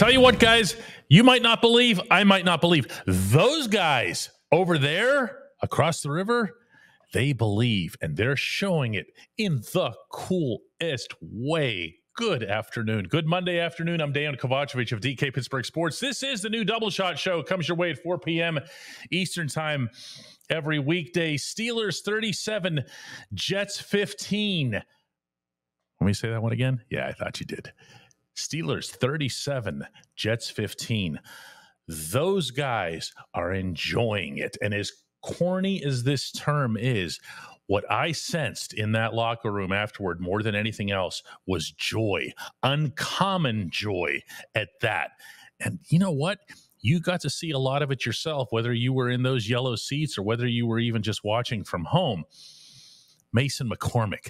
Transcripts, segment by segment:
Tell you what, guys, you might not believe, I might not believe. Those guys over there across the river, they believe, and they're showing it in the coolest way. Good afternoon. Good Monday afternoon. I'm Dejan Kovacevic of DK Pittsburgh Sports. This is the new Double Shot Show. Comes your way at 4 p.m. Eastern Time every weekday. Steelers 37, Jets 15. Let me say that one again. Yeah, I thought you did. Steelers 37, Jets 15. Those guys are enjoying it. And as corny as this term is, what I sensed in that locker room afterward more than anything else was joy, uncommon joy at that. And you know what? You got to see a lot of it yourself, whether you were in those yellow seats or whether you were even just watching from home. Mason McCormick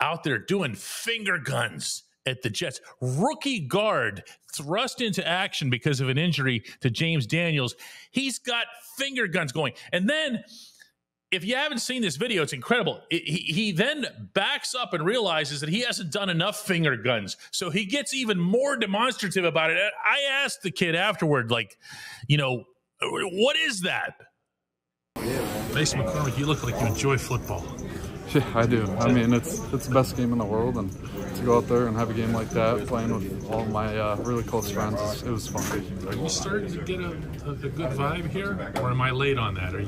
out there doing finger guns at the Jets. Rookie guard thrust into action because of an injury to James Daniels. He's got finger guns going. And then, if you haven't seen this video, it's incredible. He then backs up and realizes that he hasn't done enough finger guns. So he gets even more demonstrative about it. I asked the kid afterward, like, you know, what is that? Mason McCormick, you look like you enjoy football. Yeah, I do. I mean, it's the best game in the world, and to go out there and have a game like that, playing with all my really close friends, it was fun. Are you starting to get a good vibe here, or am I late on that? Or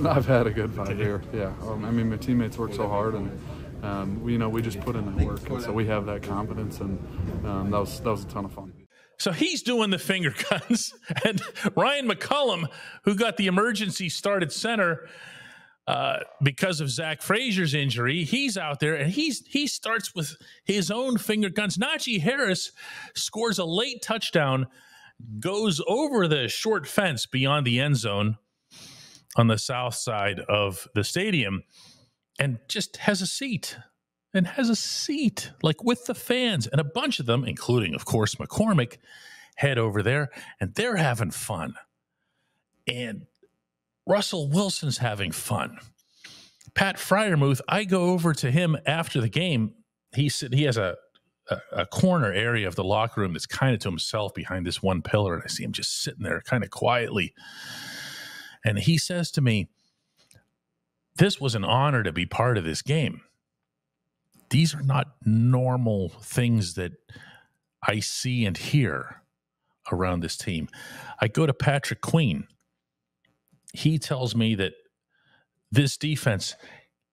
I've had a good vibe here. Yeah, I mean, my teammates work so hard, and we just put in the work, and so we have that confidence, and that was a ton of fun. So he's doing the finger guns, and Ryan McCullum, who got the emergency start at center because of Zach Frazier's injury, he's out there, and he starts with his own finger guns. Najee Harris scores a late touchdown, goes over the short fence beyond the end zone on the south side of the stadium, and just has a seat. Like with the fans, and a bunch of them, including, of course, McCormick, head over there, and they're having fun. And Russell Wilson's having fun. Pat Freiermuth, I go over to him after the game. He has a corner area of the locker room that's kind of to himself behind this one pillar, and I see him just sitting there kind of quietly. And he says to me, "This was an honor to be part of this game. These are not normal things that I see and hear around this team." I go to Patrick Queen. He tells me that this defense,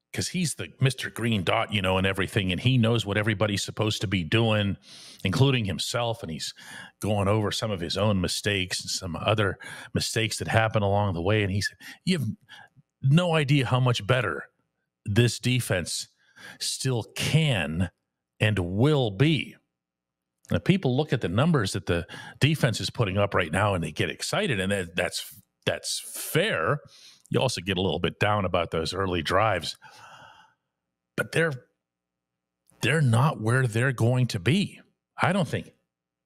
because he's the Mr. Green Dot, you know, and everything, and he knows what everybody's supposed to be doing, including himself, and he's going over some of his own mistakes and some other mistakes that happen along the way. And he said, you have no idea how much better this defense still can and will be. Now, people look at the numbers that the defense is putting up right now and they get excited, and that's fair. You also get a little bit down about those early drives, but they're not where they're going to be. I don't think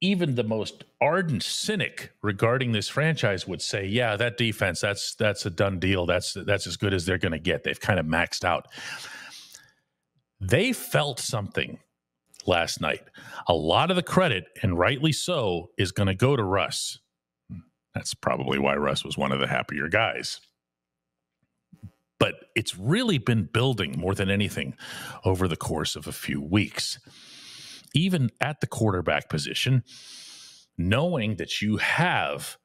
even the most ardent cynic regarding this franchise would say, yeah, that defense, that's a done deal. That's as good as they're going to get. They've kind of maxed out. They felt something last night. A lot of the credit, and rightly so, is going to go to Russ. That's probably why Russ was one of the happier guys. But it's really been building more than anything over the course of a few weeks. Even at the quarterback position, knowing that you have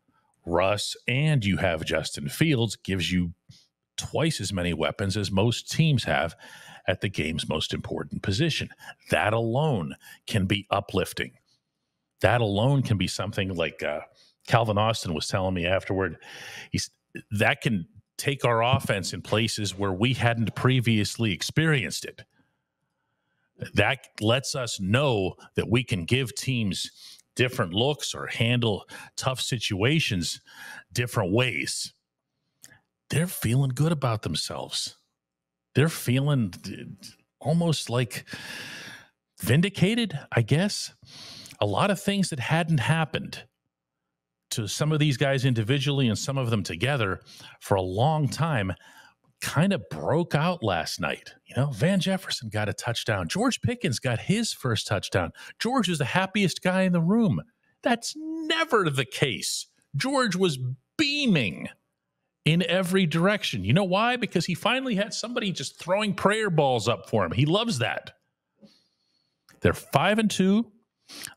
Russ and you have Justin Fields gives you twice as many weapons as most teams have at the game's most important position. That alone can be uplifting. That alone can be something like Calvin Austin was telling me afterward. That can take our offense in places where we hadn't previously experienced it. That lets us know that we can give teams different looks or handle tough situations different ways. They're feeling good about themselves. They're feeling almost like vindicated, I guess. A lot of things that hadn't happened to some of these guys individually and some of them together for a long time kind of broke out last night. You know, Van Jefferson got a touchdown. George Pickens got his first touchdown. George was the happiest guy in the room. That's never the case. George was beaming in every direction. You know why? Because he finally had somebody just throwing prayer balls up for him. He loves that. They're 5-2.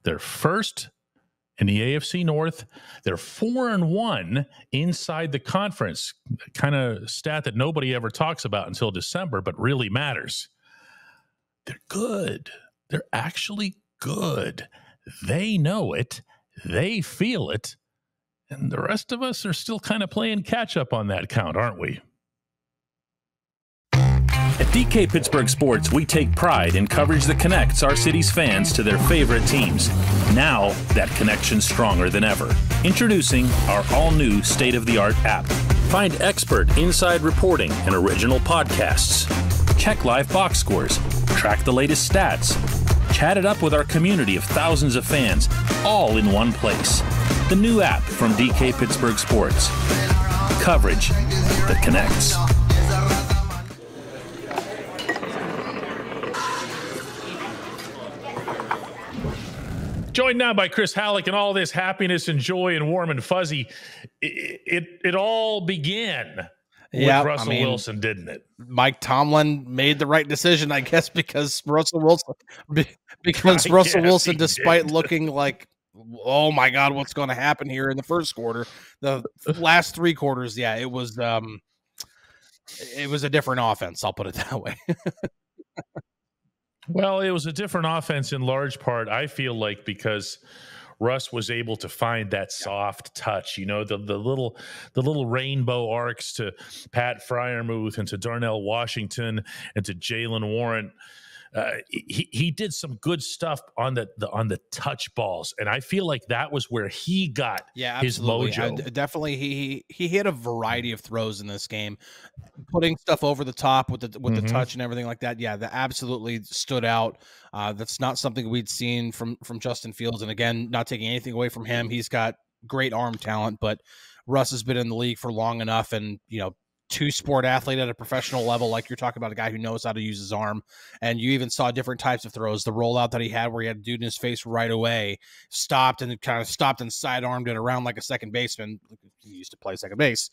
They're first in the AFC North. They're 4-1 inside the conference. Kind of stat that nobody ever talks about until December, but really matters. They're good. They're actually good. They know it. They feel it. And the rest of us are still kind of playing catch up on that count, aren't we? At DK Pittsburgh Sports, we take pride in coverage that connects our city's fans to their favorite teams. Now, that connection's stronger than ever. Introducing our all-new state-of-the-art app. Find expert inside reporting and original podcasts. Check live box scores. Track the latest stats. Chat it up with our community of thousands of fans, all in one place. The new app from DK Pittsburgh Sports. Coverage that connects. Joined now by Chris Halleck, and all this happiness and joy and warm and fuzzy. It all began with Russell Wilson, didn't it? Mike Tomlin made the right decision, I guess, because Russell Wilson, despite looking like, oh my God, what's going to happen here in the first quarter, the last three quarters, it was a different offense. I'll put it that way. Well, it was a different offense in large part, I feel like, because Russ was able to find that soft touch, you know, the little rainbow arcs to Pat Freiermuth and to Darnell Washington and to Jalen Warren. He did some good stuff on the touch balls, and I feel like that was where he got his mojo. Definitely, he hit a variety of throws in this game, putting stuff over the top with the touch and everything like that. Yeah, that absolutely stood out. That's not something we'd seen from Justin Fields, and again, not taking anything away from him. He's got great arm talent, but Russ has been in the league for long enough, and two-sport athlete at a professional level, like you're talking about, a guy who knows how to use his arm. And you even saw different types of throws. The rollout that he had where he had a dude in his face right away, stopped and sidearmed it around like a second baseman. He used to play second base,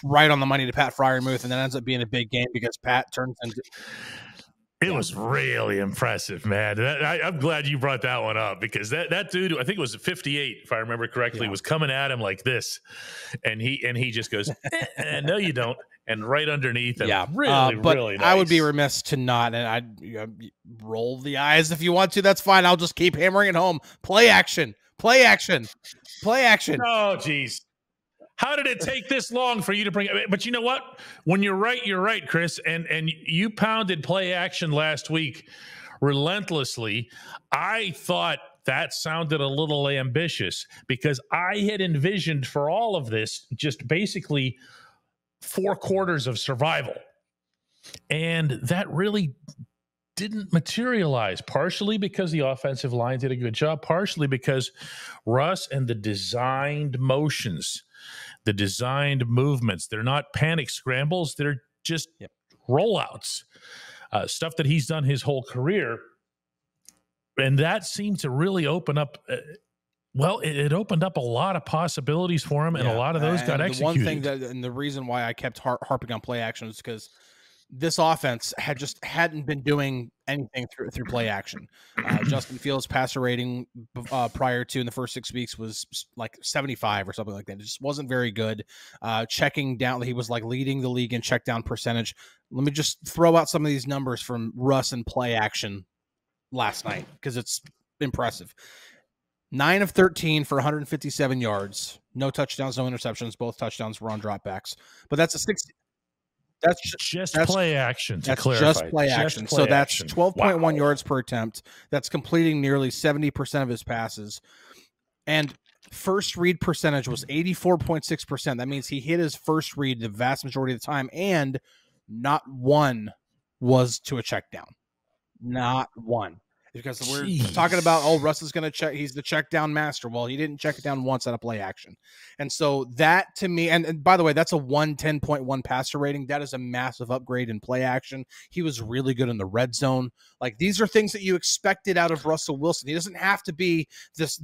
right on the money to Pat Freiermuth, and then ends up being a big game because Pat turns into... It was really impressive, man. I'm glad you brought that one up, because that dude, I think it was 58, if I remember correctly, was coming at him like this, and he just goes, no, you don't, and right underneath him. Yeah, really nice. I would be remiss to not, and I'd roll the eyes if you want to. That's fine. I'll just keep hammering it home. Play action. Oh, geez. How did it take this long for you to bring it? But you know what? When you're right, Chris. And you pounded play action last week relentlessly. I thought that sounded a little ambitious, because I had envisioned for all of this just basically 4 quarters of survival. And that really didn't materialize, partially because the offensive line did a good job, partially because Russ and the designed motions, the designed movements, they're not panic scrambles, they're just rollouts, stuff that he's done his whole career. And that seemed to really open up, it opened up a lot of possibilities for him, and a lot of those got executed. The one thing and the reason why I kept harping on play action is because this offense hadn't been doing anything through play action. Justin Fields' passer rating prior to in the first 6 weeks was like 75 or something like that. It just wasn't very good. Checking down, he was like leading the league in check down percentage. Let me just throw out some of these numbers from Russ and play action last night, because it's impressive. 9 of 13 for 157 yards. No touchdowns, no interceptions. Both touchdowns were on dropbacks. But that's a 60. That's just play action. That's just play action. So that's 12.1 yards per attempt. That's completing nearly 70% of his passes. And first read percentage was 84.6%. That means he hit his first read the vast majority of the time, and not one was to a check down. Not one. because we're talking about, oh, Russ is going to check. He's the check down master. Well, he didn't check it down once on a play action. And so that to me, and by the way, that's a 110.1 passer rating. That is a massive upgrade in play action. He was really good in the red zone. Like, these are things that you expected out of Russell Wilson. He doesn't have to be this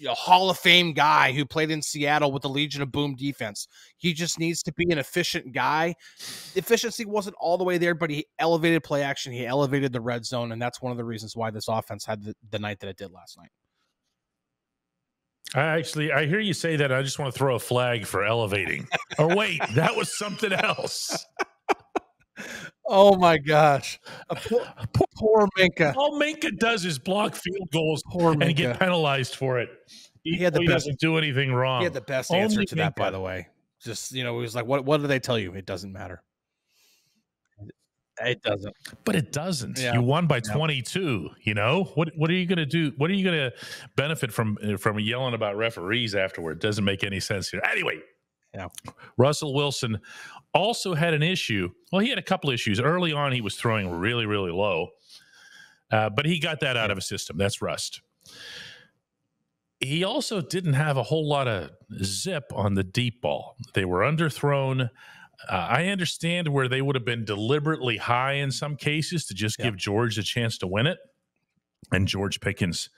Hall of Fame guy who played in Seattle with the Legion of Boom defense. He just needs to be an efficient guy. The efficiency wasn't all the way there, but he elevated play action. He elevated the red zone, and that's one of the reasons why this offense had the night that it did last night. I hear you say that. I just want to throw a flag for elevating. Or wait, that was something else. Oh my gosh. Poor Minka. All Minka does is block field goals and get penalized for it. He doesn't do anything wrong. He had the best answer to that, by the way. Just, he was like, what do they tell you? It doesn't matter. It doesn't. But it doesn't. Yeah. You won by 22, What are you going to do? What are you going to benefit from yelling about referees afterward? Doesn't make any sense here. Anyway, Russell Wilson also had an issue. Well, he had a couple issues. Early on, he was throwing really, really low. But he got that out of his system. That's rust. He also didn't have a whole lot of zip on the deep ball. They were underthrown. I understand where they would have been deliberately high in some cases to just give George a chance to win it. And George Pickens,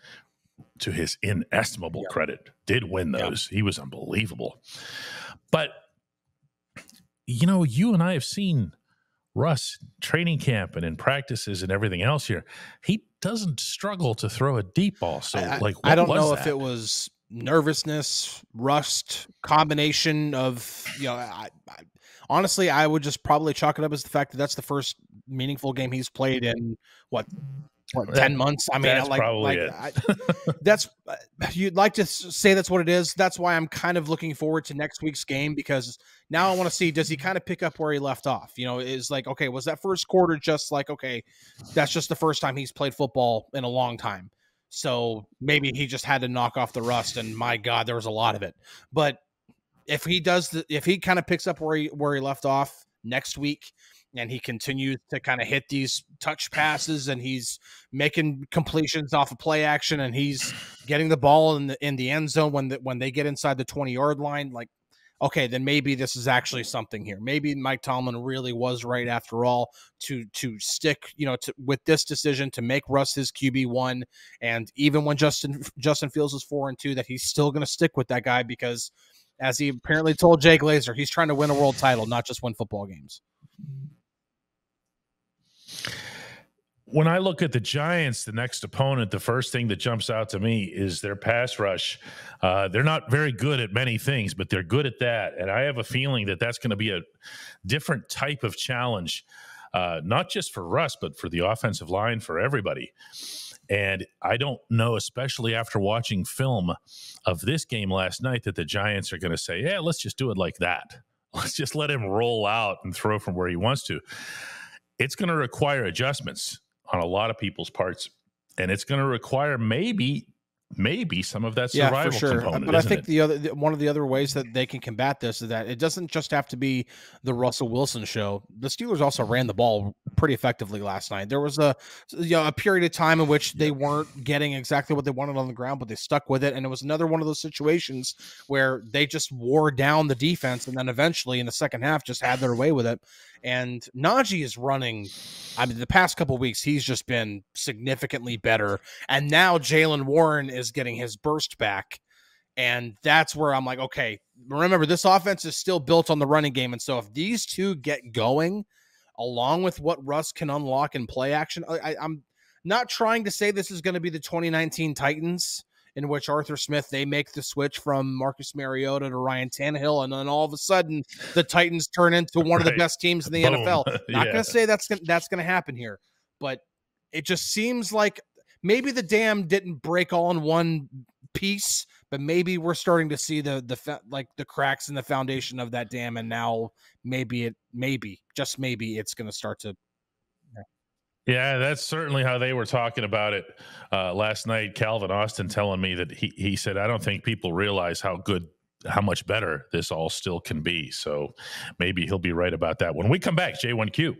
to his inestimable credit, did win those. He was unbelievable. But, you and I have seen Russ training camp and in practices and everything else here. He doesn't struggle to throw a deep ball. So, I don't know if it was nervousness, rust, combination of, honestly, I would just probably chalk it up as the fact that that's the first meaningful game he's played in, 10 months. I mean, that's probably it. That's you'd like to say that's what it is. That's why I'm kind of looking forward to next week's game, because now I want to see, does he kind of pick up where he left off? Is like, okay, was that first quarter just like, okay, that's just the first time he's played football in a long time. So maybe he just had to knock off the rust, and my God, there was a lot of it. But if he if he kind of picks up where he left off next week, and he continues to kind of hit these touch passes, and he's making completions off of play action, and he's getting the ball in the end zone when they get inside the 20-yard line, like, okay, then maybe this is actually something here. Maybe Mike Tomlin really was right after all to stick, with this decision to make Russ his QB1, and even when Justin Fields is 4-2, that he's still going to stick with that guy, because as he apparently told Jay Glazer, he's trying to win a world title, not just win football games. When I look at the Giants, the next opponent, the first thing that jumps out to me is their pass rush. They're not very good at many things, but they're good at that. And I have a feeling that that's going to be a different type of challenge, not just for Russ, but for the offensive line, for everybody. And I don't know, especially after watching film of this game last night, that the Giants are going to say, yeah, let's just do it like that. Let's just let him roll out and throw from where he wants to. It's going to require adjustments on a lot of people's parts, and it's going to require maybe some of that survival component. But I think one of the other ways that they can combat this is that it doesn't just have to be the Russell Wilson show. The Steelers also ran the ball pretty effectively last night. There was a period of time in which they weren't getting exactly what they wanted on the ground, but they stuck with it. And it was another one of those situations where they just wore down the defense, and then eventually in the second half just had their way with it. And Najee is running. I mean, the past couple of weeks, he's just been significantly better. And now Jaylen Warren is getting his burst back. And that's where I'm like, okay, remember, this offense is still built on the running game. And so if these two get going, along with what Russ can unlock in play action, I'm not trying to say this is going to be the 2019 Titans, in which Arthur Smith, they make the switch from Marcus Mariota to Ryan Tannehill, and then all of a sudden the Titans turn into one of the best teams in the NFL. Not going to say that's going to happen here, but it just seems like maybe the dam didn't break all in one piece, but maybe we're starting to see the cracks in the foundation of that dam, and now maybe just maybe it's going to start to. Yeah, that's certainly how they were talking about it last night. Calvin Austin telling me that he said, I don't think people realize how much better this all still can be. So maybe he'll be right about that. When we come back, J1Q.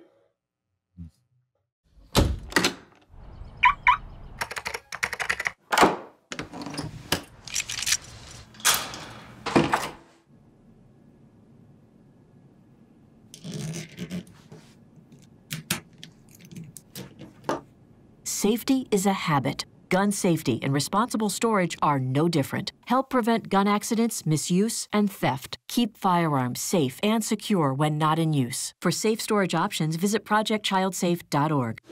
Safety is a habit. Gun safety and responsible storage are no different. Help prevent gun accidents, misuse, and theft. Keep firearms safe and secure when not in use. For safe storage options, visit projectchildsafe.org.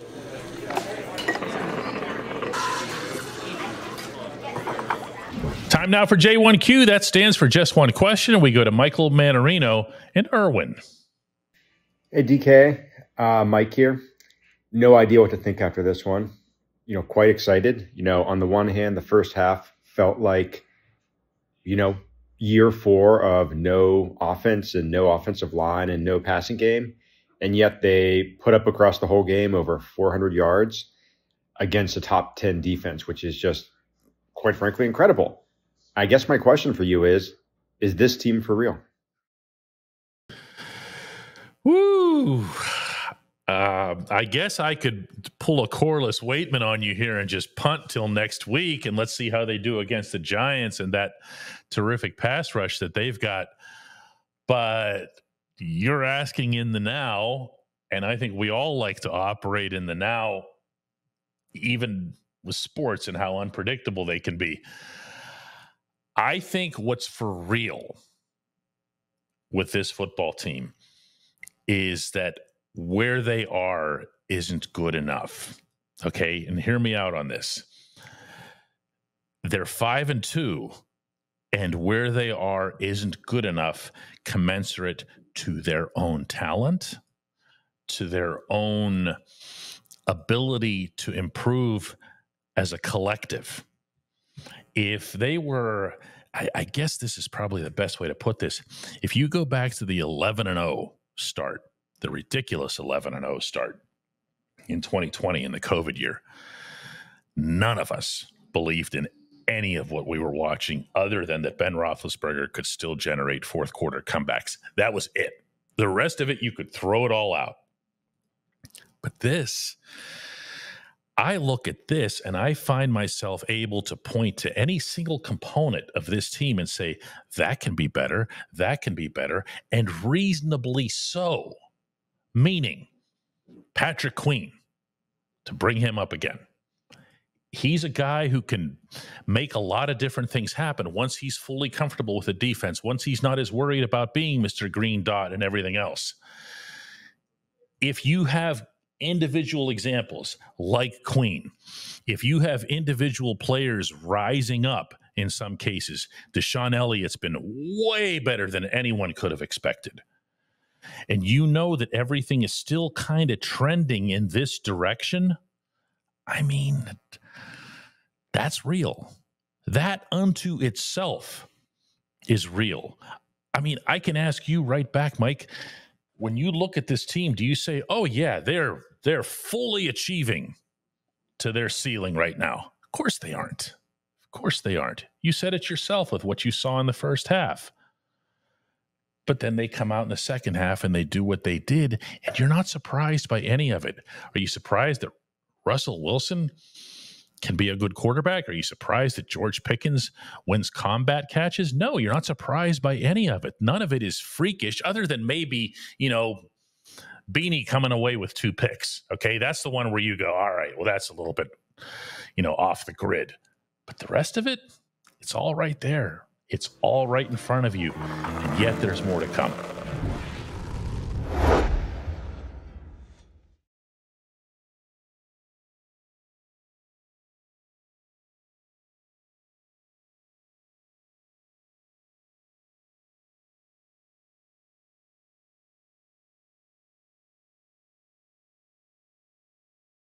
Time now for J1Q. That stands for just one question. And we go to Michael Manarino and Irwin. Hey, DK. Mike here. No idea what to think after this one. Quite excited. On the one hand, the first half felt like, year 4 of no offense and no offensive line and no passing game. And yet they put up across the whole game over 400 yards against a top 10 defense, which is just, quite frankly, incredible. I guess my question for you is this team for real? Woo. I guess I could pull a Corliss Waitman on you here and just punt till next week, and let's see how they do against the Giants and that terrific pass rush that they've got. But you're asking in the now, and I think we all like to operate in the now, even with sports and how unpredictable they can be. I think what's for real with this football team is that where they are isn't good enough. Okay. And hear me out on this. They're 5-2, and where they are isn't good enough commensurate to their own talent, to their own ability to improve as a collective. If they were, I guess this is probably the best way to put this. If you go back to the 11-0 start, the ridiculous 11-0 start in 2020 in the COVID year, none of us believed in any of what we were watching other than that Ben Roethlisberger could still generate fourth quarter comebacks. That was it. The rest of it, you could throw it all out. But this, I look at this and I find myself able to point to any single component of this team and say, that can be better, and reasonably so. Meaning, Patrick Queen, to bring him up again. He's a guy who can make a lot of different things happen once he's fully comfortable with the defense, once he's not as worried about being Mr. Green Dot and everything else. If you have individual examples like Queen, if you have individual players rising up in some cases, Deshaun Elliott's been way better than anyone could have expected. And you know that everything is still kind of trending in this direction. I mean, that's real. That unto itself is real. I mean, I can ask you right back, Mike, when you look at this team, do you say, oh yeah, they're fully achieving to their ceiling right now? Of course they aren't. Of course they aren't. You said it yourself with what you saw in the first half. But then they come out in the second half and they do what they did, and you're not surprised by any of it. Are you surprised that Russell Wilson can be a good quarterback? Are you surprised that George Pickens wins combat catches? No, you're not surprised by any of it. None of it is freakish other than maybe, Beanie coming away with 2 picks. Okay, that's the one where you go, all right, well, that's a little bit, off the grid. But the rest of it, it's all right there. It's all right in front of you, and yet there's more to come.